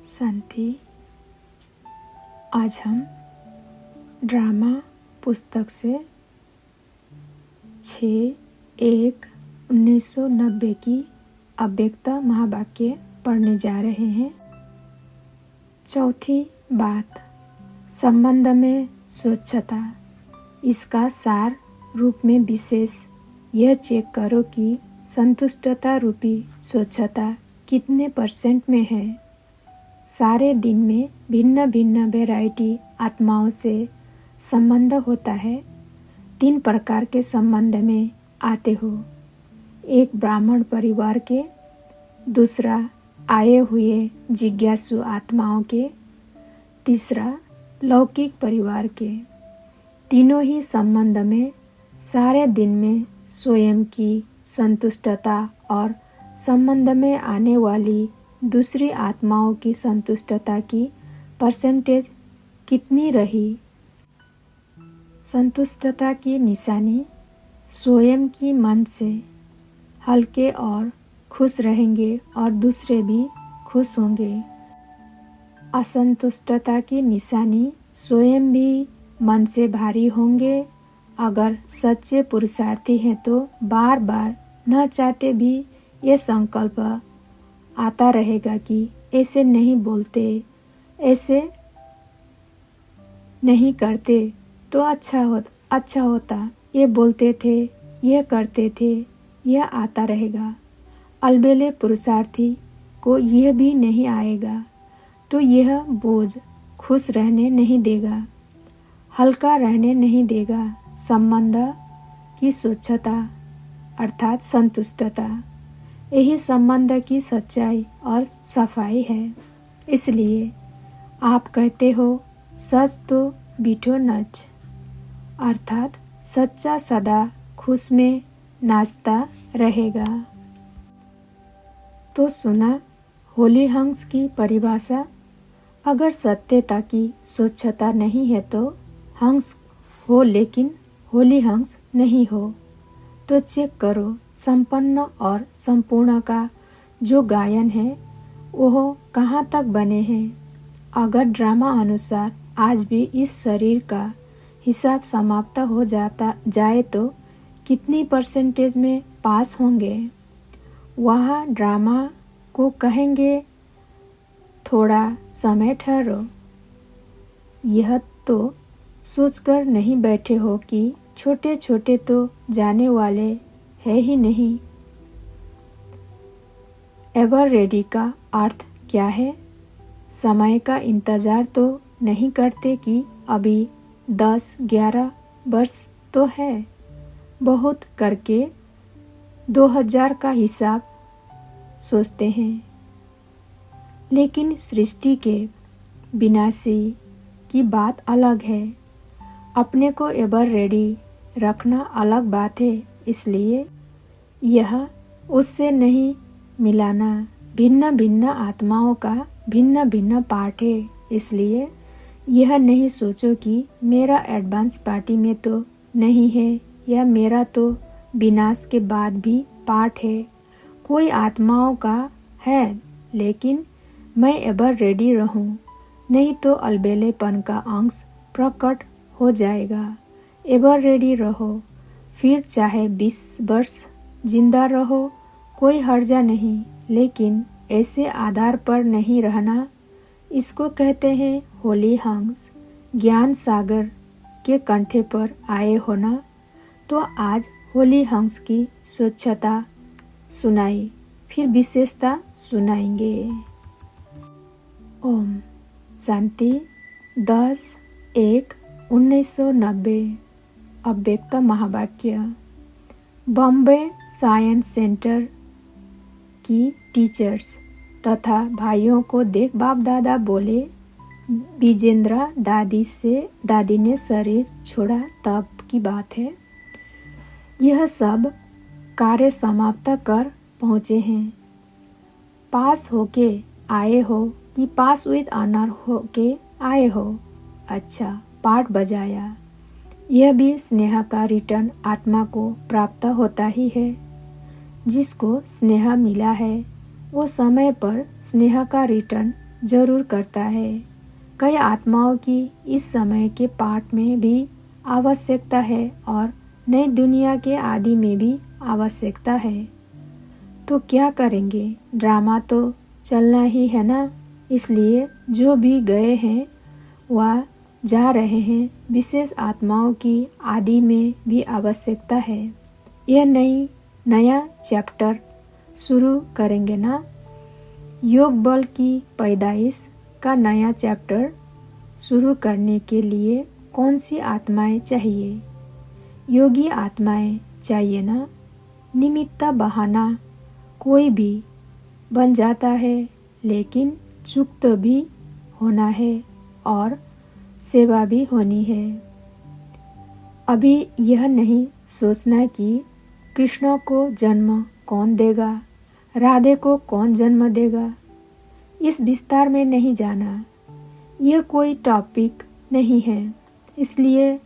शांति। आज हम ड्रामा पुस्तक से 6/1/1990 की अव्यक्त महावाक्य पढ़ने जा रहे हैं। चौथी बात, संबंध में स्वच्छता। इसका सार रूप में विशेष यह चेक करो कि संतुष्टता रूपी स्वच्छता कितने % में है। सारे दिन में भिन्न भिन्न वैरायटी आत्माओं से संबंध होता है। 3 प्रकार के संबंध में आते हो। एक ब्राह्मण परिवार के, दूसरा आए हुए जिज्ञासु आत्माओं के, तीसरा लौकिक परिवार के। तीनों ही संबंध में सारे दिन में स्वयं की संतुष्टता और संबंध में आने वाली दूसरी आत्माओं की संतुष्टता की % कितनी रही। संतुष्टता की निशानी स्वयं की मन से हल्के और खुश रहेंगे और दूसरे भी खुश होंगे। असंतुष्टता की निशानी स्वयं भी मन से भारी होंगे। अगर सच्चे पुरुषार्थी हैं तो बार बार न चाहते भी ये संकल्प आता रहेगा कि ऐसे नहीं बोलते, ऐसे नहीं करते तो अच्छा होता, ये बोलते थे, ये करते थे, यह आता रहेगा। अलबेले पुरुषार्थी को यह भी नहीं आएगा तो यह बोझ खुश रहने नहीं देगा, हल्का रहने नहीं देगा। संबंध की स्वच्छता अर्थात संतुष्टता, यही संबंध की सच्चाई और सफाई है। इसलिए आप कहते हो सच तो बीठो नच, अर्थात सच्चा सदा खुश में नाचता रहेगा। तो सुना होली हंस की परिभाषा। अगर सत्यता की स्वच्छता नहीं है तो हंस हो लेकिन होली हंस नहीं हो। तो चेक करो संपन्न और संपूर्ण का जो गायन है वह कहाँ तक बने हैं। अगर ड्रामा अनुसार आज भी इस शरीर का हिसाब समाप्त हो जाए तो कितनी % में पास होंगे। वहाँ ड्रामा को कहेंगे थोड़ा समय ठहरो। यह तो सोचकर नहीं बैठे हो कि छोटे छोटे तो जाने वाले है ही नहीं। एवर रेडी का अर्थ क्या है? समय का इंतजार तो नहीं करते कि अभी 10-11 वर्ष तो है, बहुत करके 2000 का हिसाब सोचते हैं। लेकिन सृष्टि के विनाशी की बात अलग है। अपने को एवर रेडी रखना अलग बात है। इसलिए यह उससे नहीं मिलाना। भिन्न भिन्न आत्माओं का भिन्न भिन्न पार्ट है। इसलिए यह नहीं सोचो कि मेरा एडवांस पार्टी में तो नहीं है या मेरा तो विनाश के बाद भी पार्ट है। कोई आत्माओं का है लेकिन मैं एवर रेडी रहूं, नहीं तो अलबेलेपन का अंश प्रकट हो जाएगा। एवर रेडी रहो, फिर चाहे 20 वर्ष जिंदा रहो, कोई हर्जा नहीं। लेकिन ऐसे आधार पर नहीं रहना। इसको कहते हैं होली हंस। ज्ञान सागर के कंठे पर आए होना। तो आज होली हंस की स्वच्छता सुनाई, फिर विशेषता सुनाएंगे। ओम शांति। 10/1/1990 अव्यक्त महावाक्य। बॉम्बे साइंस सेंटर की टीचर्स तथा भाइयों को देख बाप दादा बोले, विजेंद्रा दादी ने शरीर छोड़ा तब की बात है। यह सब कार्य समाप्त कर पहुँचे हैं। पास होके आए हो कि पास विद ऑनर होके आए हो? अच्छा, पाठ बजाया। यह भी स्नेह का रिटर्न आत्मा को प्राप्त होता ही है। जिसको स्नेह मिला है वो समय पर स्नेह का रिटर्न जरूर करता है। कई आत्माओं की इस समय के पाठ में भी आवश्यकता है और नई दुनिया के आदि में भी आवश्यकता है। तो क्या करेंगे, ड्रामा तो चलना ही है ना। इसलिए जो भी गए हैं वह जा रहे हैं। विशेष आत्माओं की आदि में भी आवश्यकता है। यह नया चैप्टर शुरू करेंगे ना। योग बल की पैदाइश का नया चैप्टर शुरू करने के लिए कौन सी आत्माएं चाहिए? योगी आत्माएं चाहिए ना। निमित्त बहाना कोई भी बन जाता है, लेकिन चुक्त भी होना है और सेवा भी होनी है। अभी यह नहीं सोचना कि कृष्ण को जन्म कौन देगा, राधे को कौन जन्म देगा। इस विस्तार में नहीं जाना। यह कोई टॉपिक नहीं है। इसलिए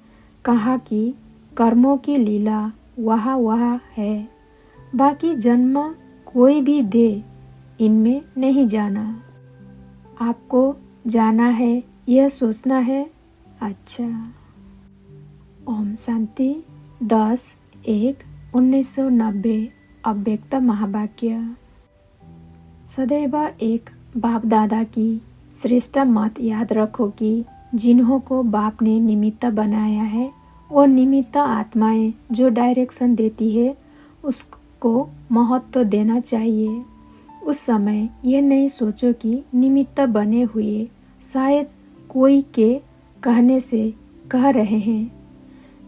कहा कि कर्मों की लीला वह है। बाकी जन्म कोई भी दे, इनमें नहीं जाना। आपको जाना है, यह सोचना है। अच्छा। ओम शांति। 10/1/1990 अव्यक्त महावाक्य। सदैव एक बाप दादा की श्रेष्ठ मत याद रखो कि जिन्हों को बाप ने निमित्त बनाया है, वो निमित्त आत्माएं जो डायरेक्शन देती है उसको महत्व देना चाहिए। उस समय यह नहीं सोचो कि निमित्त बने हुए शायद कोई के कहने से कह रहे हैं।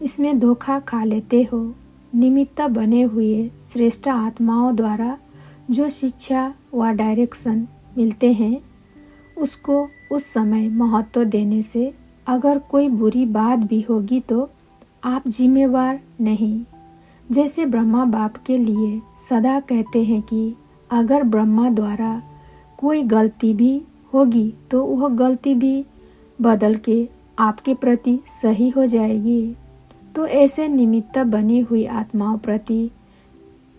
इसमें धोखा खा लेते हो। निमित्त बने हुए श्रेष्ठ आत्माओं द्वारा जो शिक्षा व डायरेक्शन मिलते हैं उसको उस समय महत्व देने से अगर कोई बुरी बात भी होगी तो आप जिम्मेवार नहीं। जैसे ब्रह्मा बाप के लिए सदा कहते हैं कि अगर ब्रह्मा द्वारा कोई गलती भी होगी तो वह गलती भी बदल के आपके प्रति सही हो जाएगी। तो ऐसे निमित्त बनी हुई आत्माओं प्रति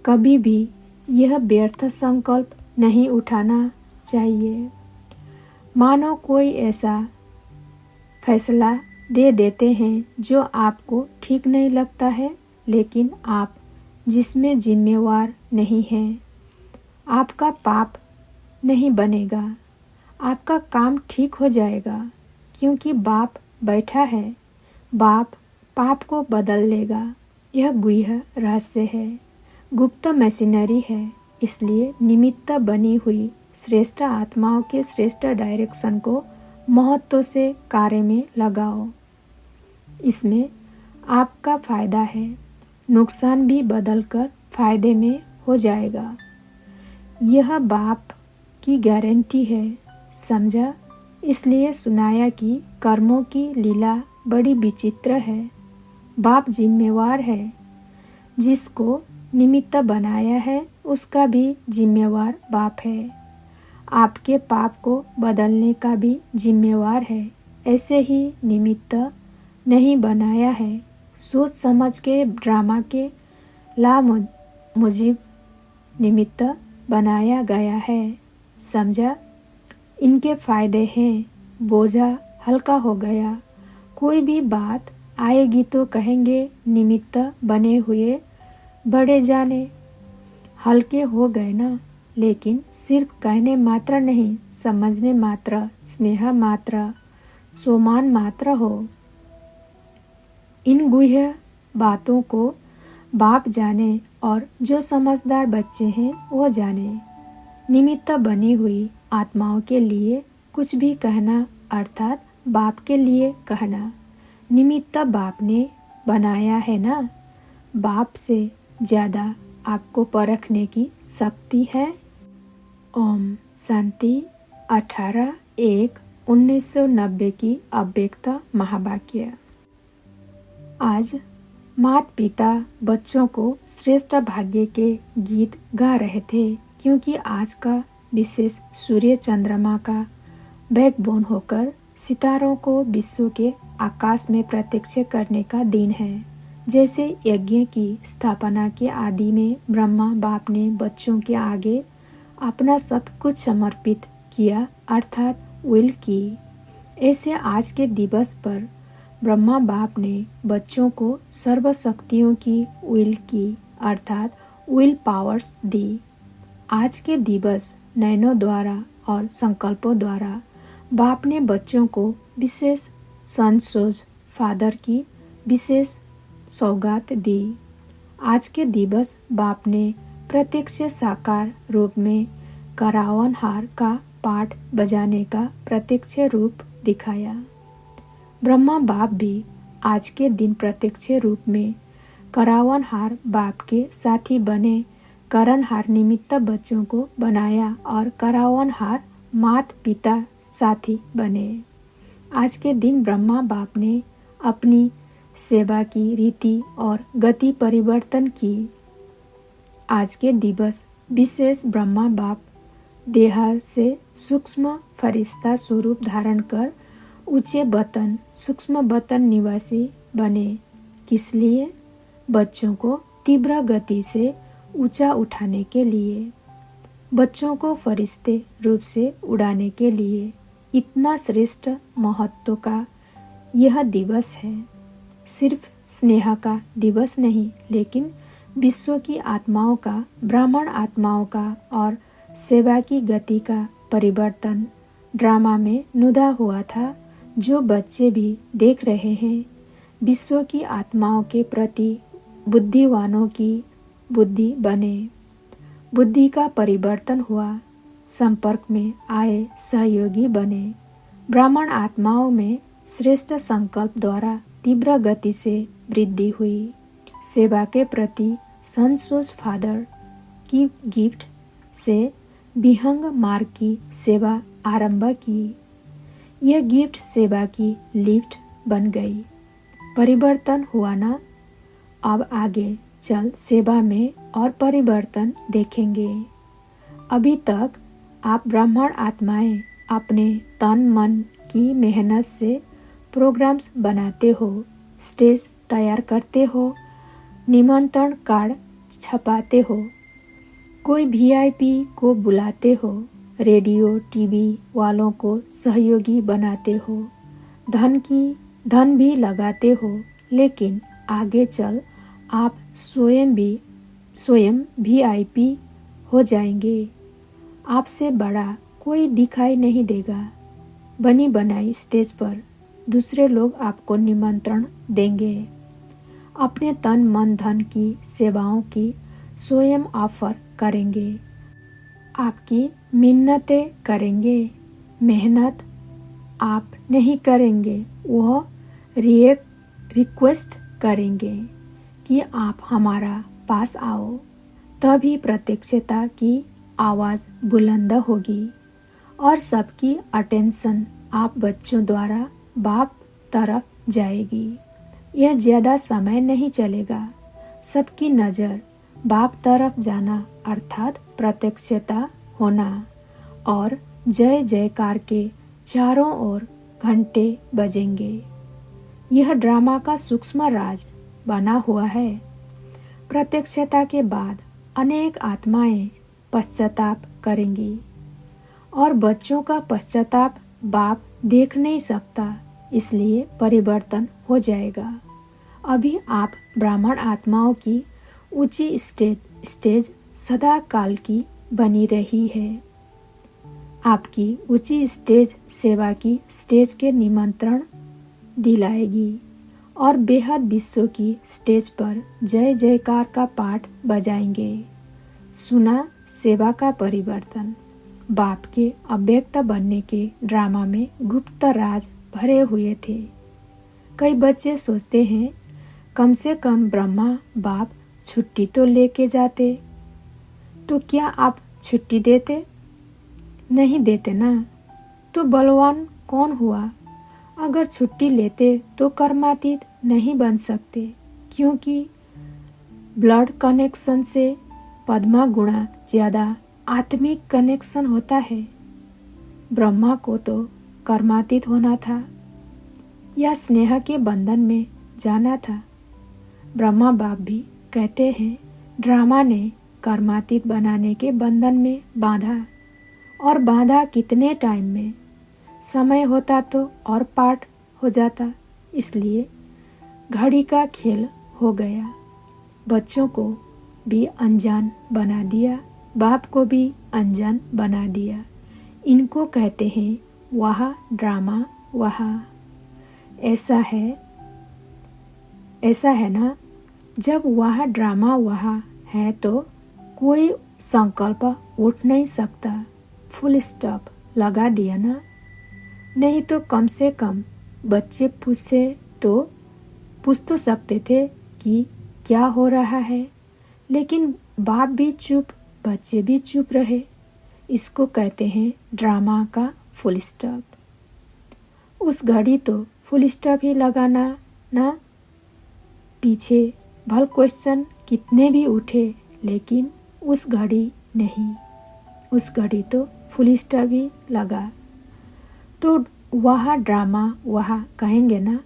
कभी भी यह व्यर्थ संकल्प नहीं उठाना चाहिए। मानो कोई ऐसा फैसला दे देते हैं जो आपको ठीक नहीं लगता है, लेकिन आप जिसमें जिम्मेवार नहीं हैं। आपका पाप नहीं बनेगा, आपका काम ठीक हो जाएगा, क्योंकि बाप बैठा है। बाप पाप को बदल लेगा। यह गुह्य रहस्य है, गुप्त मशीनरी है। इसलिए निमित्त बनी हुई श्रेष्ठ आत्माओं के श्रेष्ठ डायरेक्शन को महत्व से कार्य में लगाओ। इसमें आपका फायदा है, नुकसान भी बदलकर फायदे में हो जाएगा। यह बाप की गारंटी है, समझा। इसलिए सुनाया कि कर्मों की लीला बड़ी विचित्र है। बाप जिम्मेवार है। जिसको निमित्त बनाया है उसका भी जिम्मेवार बाप है। आपके पाप को बदलने का भी जिम्मेवार है। ऐसे ही निमित्त नहीं बनाया है, सोच समझ के ड्रामा के मुजिब निमित्त बनाया गया है, समझा। इनके फायदे हैं, बोझा हल्का हो गया। कोई भी बात आएगी तो कहेंगे निमित्त बने हुए बड़े जाने, हल्के हो गए ना। लेकिन सिर्फ कहने मात्र नहीं, समझने मात्र, स्नेह मात्र, सोमान मात्र हो। इन गुह्य बातों को बाप जाने और जो समझदार बच्चे हैं वो जाने। निमित्त बनी हुई आत्माओं के लिए कुछ भी कहना अर्थात बाप के लिए कहना। निमित्त बाप ने बनाया है ना। बाप से ज़्यादा आपको परखने की शक्ति है। ओम शांति। 18/1/1990 की अव्यक्त महावाक्य। आज माता पिता बच्चों को श्रेष्ठ भाग्य के गीत गा रहे थे, क्योंकि आज का विशेष सूर्य चंद्रमा का बैकबोन होकर सितारों को विश्व के आकाश में प्रत्यक्ष करने का दिन है। जैसे यज्ञ की स्थापना के आदि में ब्रह्मा बाप ने बच्चों के आगे अपना सब कुछ समर्पित किया, अर्थात विल की। ऐसे आज के दिवस पर ब्रह्मा बाप ने बच्चों को सर्वशक्तियों की विल की अर्थात विल पावर्स दी। आज के दिवस नयनों द्वारा और संकल्पों द्वारा बाप ने बच्चों को विशेष सनसोज फादर की विशेष सौगात दी। आज के दिवस बाप ने प्रत्यक्ष साकार रूप में करावनहार का पाठ बजाने का प्रत्यक्ष रूप दिखाया। ब्रह्मा बाप भी आज के दिन प्रत्यक्ष रूप में करावनहार बाप के साथी बने, करणहार निमित्त बच्चों को बनाया और करावनहार माता पिता साथी बने। आज के दिन ब्रह्मा बाप ने अपनी सेवा की रीति और गति परिवर्तन की। आज के दिवस विशेष ब्रह्मा बाप देह से सूक्ष्म फरिश्ता स्वरूप धारण कर ऊंचे वतन सूक्ष्म वतन निवासी बने। किस लिए? बच्चों को तीव्र गति से ऊंचा उठाने के लिए, बच्चों को फरिश्ते रूप से उड़ाने के लिए। इतना श्रेष्ठ महत्व का यह दिवस है। सिर्फ स्नेह का दिवस नहीं, लेकिन विश्व की आत्माओं का, ब्राह्मण आत्माओं का और सेवा की गति का परिवर्तन ड्रामा में नुदा हुआ था, जो बच्चे भी देख रहे हैं। विश्व की आत्माओं के प्रति बुद्धिवानों की बुद्धि बने, बुद्धि का परिवर्तन हुआ, संपर्क में आए सहयोगी बने। ब्राह्मण आत्माओं में श्रेष्ठ संकल्प द्वारा तीव्र गति से वृद्धि हुई। सेवा के प्रति सनसोज फादर की गिफ्ट से विहंग मार्ग की सेवा आरंभ की। यह गिफ्ट सेवा की लिफ्ट बन गई। परिवर्तन हुआ ना? अब आगे चल सेवा में और परिवर्तन देखेंगे। अभी तक आप ब्राह्मण आत्माएं अपने तन मन की मेहनत से प्रोग्राम्स बनाते हो, स्टेज तैयार करते हो, निमंत्रण कार्ड छपाते हो, कोई वीआईपी को बुलाते हो, रेडियो टीवी वालों को सहयोगी बनाते हो, धन भी लगाते हो। लेकिन आगे चल आप स्वयं वीआईपी हो जाएंगे। आपसे बड़ा कोई दिखाई नहीं देगा। बनी बनाई स्टेज पर दूसरे लोग आपको निमंत्रण देंगे। अपने तन मन धन की सेवाओं की स्वयं ऑफर करेंगे। आपकी मिन्नतें करेंगे। मेहनत आप नहीं करेंगे, वह रिक्वेस्ट करेंगे कि आप हमारा पास आओ। तभी प्रत्यक्षता की आवाज़ बुलंद होगी और सबकी अटेंशन आप बच्चों द्वारा बाप तरफ जाएगी। यह ज़्यादा समय नहीं चलेगा। सबकी नज़र बाप तरफ जाना अर्थात प्रत्यक्षता होना और जय जयकार के चारों ओर घंटे बजेंगे। यह ड्रामा का सूक्ष्म राज बना हुआ है। प्रत्यक्षता के बाद अनेक आत्माएं पश्चाताप करेंगी और बच्चों का पश्चाताप बाप देख नहीं सकता, इसलिए परिवर्तन हो जाएगा। अभी आप ब्राह्मण आत्माओं की ऊंची स्टेज सदा काल की बनी रही है। आपकी ऊंची स्टेज सेवा की स्टेज के निमंत्रण दिलाएगी और बेहद विश्व की स्टेज पर जय जयकार का पाठ बजाएंगे। सुना सेवा का परिवर्तन। बाप के अव्यक्त बनने के ड्रामा में गुप्त राज भरे हुए थे। कई बच्चे सोचते हैं कम से कम ब्रह्मा बाप छुट्टी तो लेके जाते, तो क्या आप छुट्टी देते? नहीं देते ना। तो बलवान कौन हुआ? अगर छुट्टी लेते तो कर्मातीत नहीं बन सकते, क्योंकि ब्लड कनेक्शन से पद्मा गुणा ज़्यादा आत्मिक कनेक्शन होता है। ब्रह्मा को तो कर्मातीत होना था या स्नेह के बंधन में जाना था। ब्रह्मा बाप भी कहते हैं ड्रामा ने कर्मातीत बनाने के बंधन में बांधा और बांधा कितने टाइम में। समय होता तो और पाठ हो जाता, इसलिए घड़ी का खेल हो गया। बच्चों को भी अनजान बना दिया, बाप को भी अनजान बना दिया। इनको कहते हैं वाह ड्रामा वाह। ऐसा है ना। जब वह ड्रामा वहाँ है तो कोई संकल्प उठ नहीं सकता। फुल स्टॉप लगा दिया ना। नहीं तो कम से कम बच्चे पूछ तो सकते थे कि क्या हो रहा है, लेकिन बाप भी चुप, बच्चे भी चुप रहे। इसको कहते हैं ड्रामा का फुल स्टॉप। उस घड़ी तो फुल स्टॉप ही लगाना ना। पीछे भल क्वेश्चन कितने भी उठे, लेकिन उस घड़ी नहीं, उस घड़ी तो फुल स्टॉप ही लगा। तो वह ड्रामा वह कहेंगे ना।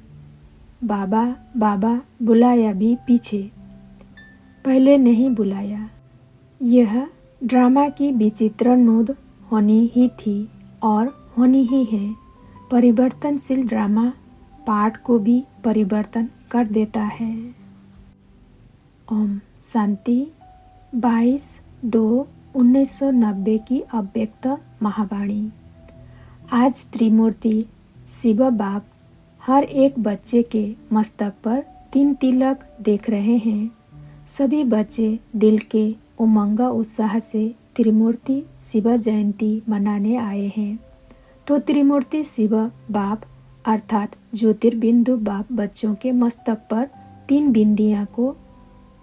बाबा बाबा बुलाया भी पीछे, पहले नहीं बुलाया। यह ड्रामा की विचित्र नोद होनी ही थी और होनी ही है। परिवर्तनशील ड्रामा पाठ को भी परिवर्तन कर देता है। ओम शांति। 22/2/1990 की अव्यक्त महावाणी। आज त्रिमूर्ति शिव बाप हर एक बच्चे के मस्तक पर 3 तिलक देख रहे हैं। सभी बच्चे दिल के उमंग उत्साह से त्रिमूर्ति शिव जयंती मनाने आए हैं। तो त्रिमूर्ति शिव बाप अर्थात ज्योतिर्बिंदु बाप बच्चों के मस्तक पर 3 बिंदियां को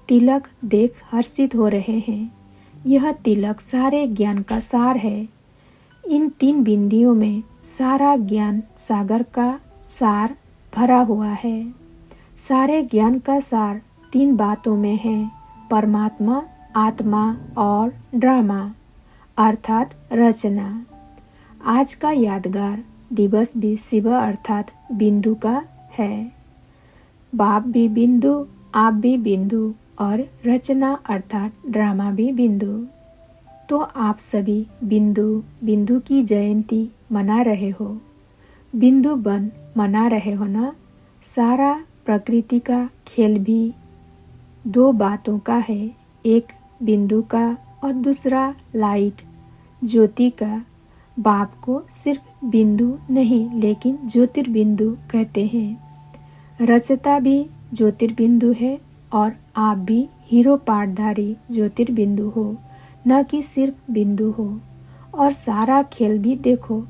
तिलक देख हर्षित हो रहे हैं। यह तिलक सारे ज्ञान का सार है। इन 3 बिंदियों में सारा ज्ञान सागर का सार भरा हुआ है। सारे ज्ञान का सार 3 बातों में है, परमात्मा, आत्मा और ड्रामा अर्थात रचना। आज का यादगार दिवस भी शिव अर्थात बिंदु का है। बाप भी बिंदु, आप भी बिंदु और रचना अर्थात ड्रामा भी बिंदु। तो आप सभी बिंदु की जयंती मना रहे हो, बिंदु बन मना रहे हो ना। सारा प्रकृति का खेल भी 2 बातों का है, एक बिंदु का और दूसरा लाइट ज्योति का। बाप को सिर्फ बिंदु नहीं लेकिन ज्योतिर्बिंदु कहते हैं। रचता भी ज्योतिर्बिंदु है और आप भी हीरो पाठधारी ज्योतिर्बिंदु हो, न कि सिर्फ बिंदु हो। और सारा खेल भी देखो,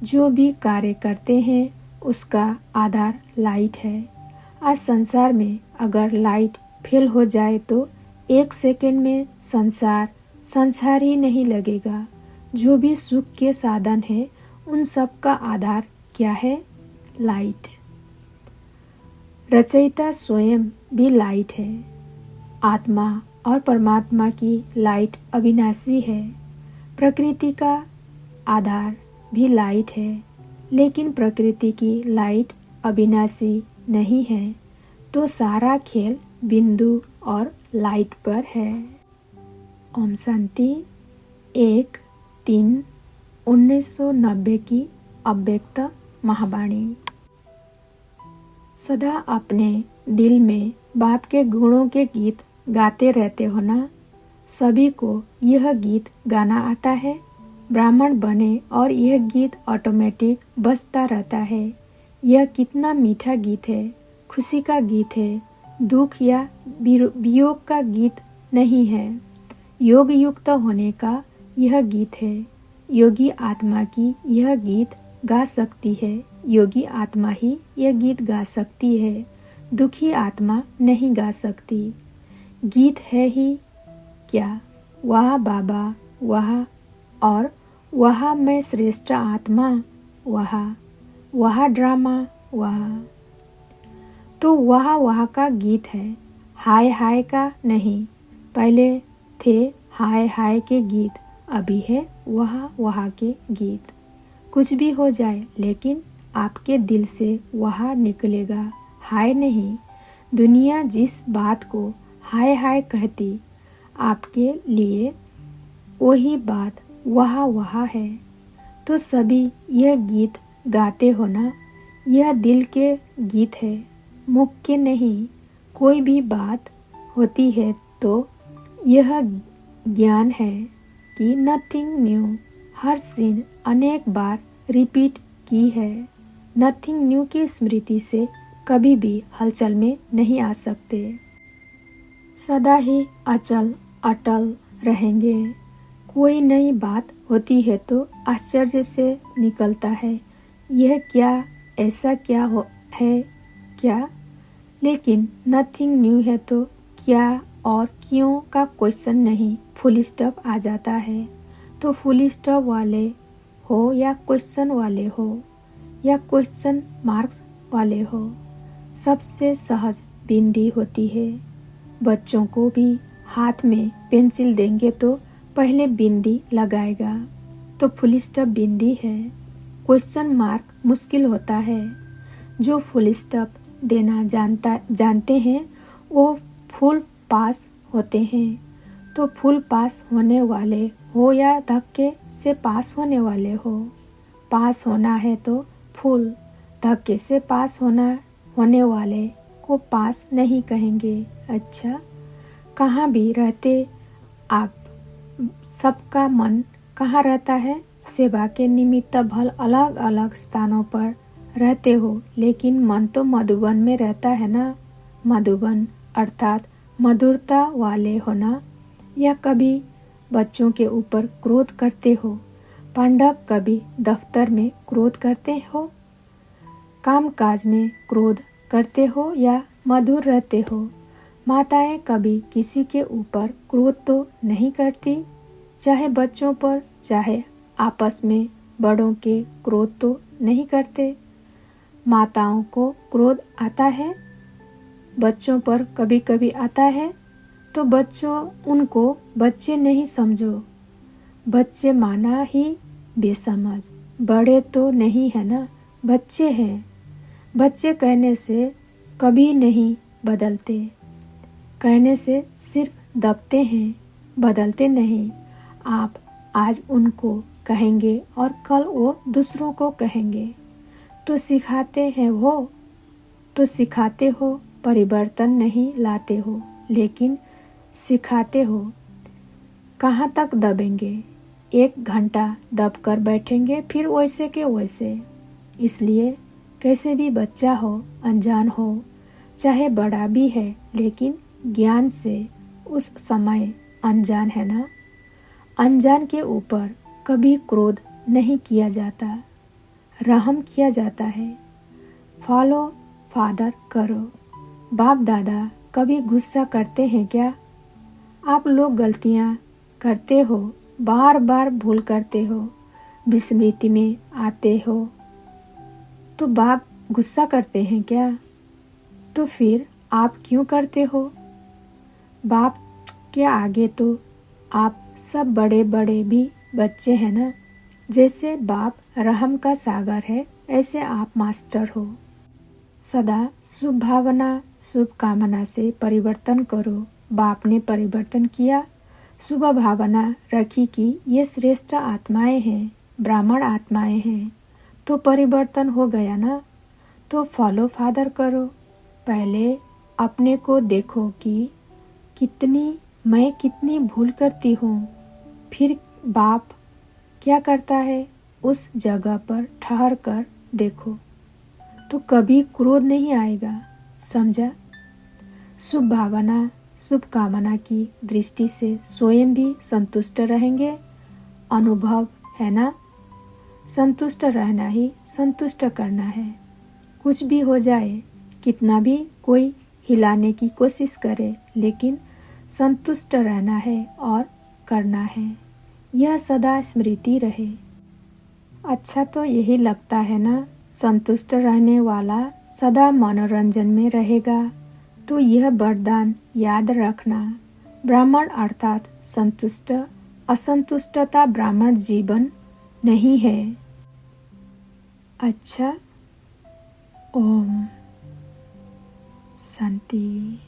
जो भी कार्य करते हैं उसका आधार लाइट है। आज संसार में अगर लाइट फेल हो जाए तो 1 सेकेंड में संसार ही नहीं लगेगा। जो भी सुख के साधन है उन सब का आधार क्या है? लाइट। रचयिता स्वयं भी लाइट है। आत्मा और परमात्मा की लाइट अविनाशी है। प्रकृति का आधार भी लाइट है, लेकिन प्रकृति की लाइट अविनाशी नहीं है। तो सारा खेल बिंदु और लाइट पर है। ओम शांति। 1/3/1990 की अव्यक्त महावाणी। सदा अपने दिल में बाप के गुणों के गीत गाते रहते हो ना। सभी को यह गीत गाना आता है। ब्राह्मण बने और यह गीत ऑटोमेटिक बजता रहता है। यह कितना मीठा गीत है, खुशी का गीत है, दुख या वियोग का गीत नहीं है। योग युक्त होने का यह गीत है। योगी आत्मा की यह गीत गा सकती है। योगी आत्मा ही यह गीत गा सकती है। दुखी आत्मा नहीं गा सकती। गीत है ही क्या? वाह बाबा वाह, और वाह मैं श्रेष्ठ आत्मा, वाह ड्रामा वाह। तो वाह का गीत है, हाय हाय का नहीं। पहले थे हाय हाय के गीत, अभी है वाह के गीत। कुछ भी हो जाए लेकिन आपके दिल से वाह निकलेगा, हाय नहीं। दुनिया जिस बात को हाय हाय कहती, आपके लिए वही बात वाह है। तो सभी यह गीत गाते हो ना। यह दिल के गीत है, मुख के नहीं। कोई भी बात होती है तो यह ज्ञान है कि नथिंग न्यू। हर सीन अनेक बार रिपीट की है। नथिंग न्यू की स्मृति से कभी भी हलचल में नहीं आ सकते, सदा ही अचल अटल रहेंगे। कोई नई बात होती है तो आश्चर्य से निकलता है, यह क्या, ऐसा क्या है क्या। लेकिन नथिंग न्यू है तो क्या और क्यों का क्वेश्चन नहीं, फुल स्टॉप आ जाता है। तो फुल स्टॉप वाले हो या क्वेश्चन वाले हो या क्वेश्चन मार्क्स वाले हो, सबसे सहज बिंदी होती है। बच्चों को भी हाथ में पेंसिल देंगे तो पहले बिंदी लगाएगा, तो फुल स्टॉप बिंदी है। क्वेश्चन मार्क मुश्किल होता है। जो फुल स्टॉप देना जानते हैं वो फुल पास होते हैं। तो फुल पास होने वाले हो या धक्के से पास होने वाले हो। पास होना है तो फुल, धक्के से पास होने वाले को पास नहीं कहेंगे। अच्छा, कहाँ भी रहते आप, सबका मन कहाँ रहता है? सेवा के निमित्त भल अलग अलग स्थानों पर रहते हो, लेकिन मन तो मधुबन में रहता है ना। मधुबन अर्थात मधुरता वाले होना। या कभी बच्चों के ऊपर क्रोध करते हो? पांडव कभी दफ्तर में क्रोध करते हो? कामकाज में क्रोध करते हो या मधुर रहते हो? माताएं कभी किसी के ऊपर क्रोध तो नहीं करती, चाहे बच्चों पर चाहे आपस में बड़ों के क्रोध तो नहीं करते। माताओं को क्रोध आता है, बच्चों पर कभी कभी आता है, तो उनको बच्चे नहीं समझो। बच्चे माना ही बेसमझ, बड़े तो नहीं है ना, बच्चे हैं। बच्चे कहने से कभी नहीं बदलते, कहने से सिर्फ दबते हैं, बदलते नहीं। आप आज उनको कहेंगे और कल वो दूसरों को कहेंगे, तो सिखाते हो, परिवर्तन नहीं लाते हो, लेकिन सिखाते हो। कहाँ तक दबेंगे? 1 घंटा दब कर बैठेंगे, फिर वैसे के वैसे। इसलिए कैसे भी बच्चा हो, अनजान हो, चाहे बड़ा भी है, लेकिन ज्ञान से उस समय अनजान है ना। अनजान के ऊपर कभी क्रोध नहीं किया जाता, रहम किया जाता है। फॉलो फादर करो। बाप दादा कभी गुस्सा करते हैं क्या? आप लोग गलतियाँ करते हो, बार बार भूल करते हो, विस्मृति में आते हो, तो बाप गुस्सा करते हैं क्या? तो फिर आप क्यों करते हो? बाप के आगे तो आप सब बड़े बड़े भी बच्चे हैं ना। जैसे बाप रहम का सागर है, ऐसे आप मास्टर हो। सदा शुभ भावना शुभ कामना से परिवर्तन करो। बाप ने परिवर्तन किया, शुभ भावना रखी कि ये श्रेष्ठ आत्माएं हैं, ब्राह्मण आत्माएं हैं, तो परिवर्तन हो गया ना। तो फॉलो फादर करो। पहले अपने को देखो कि मैं कितनी भूल करती हूँ। फिर बाप क्या करता है, उस जगह पर ठहर कर देखो, तो कभी क्रोध नहीं आएगा। समझा? शुभ भावना शुभ कामना की दृष्टि से स्वयं भी संतुष्ट रहेंगे। अनुभव है ना, संतुष्ट रहना ही संतुष्ट करना है। कुछ भी हो जाए, कितना भी कोई हिलाने की कोशिश करे, लेकिन संतुष्ट रहना है और करना है। यह सदा स्मृति रहे। अच्छा, तो यही लगता है ना, संतुष्ट रहने वाला सदा मनोरंजन में रहेगा। तो यह वरदान याद रखना। ब्राह्मण अर्थात संतुष्ट, असंतुष्टता ब्राह्मण जीवन नहीं है। अच्छा, ओम शांति।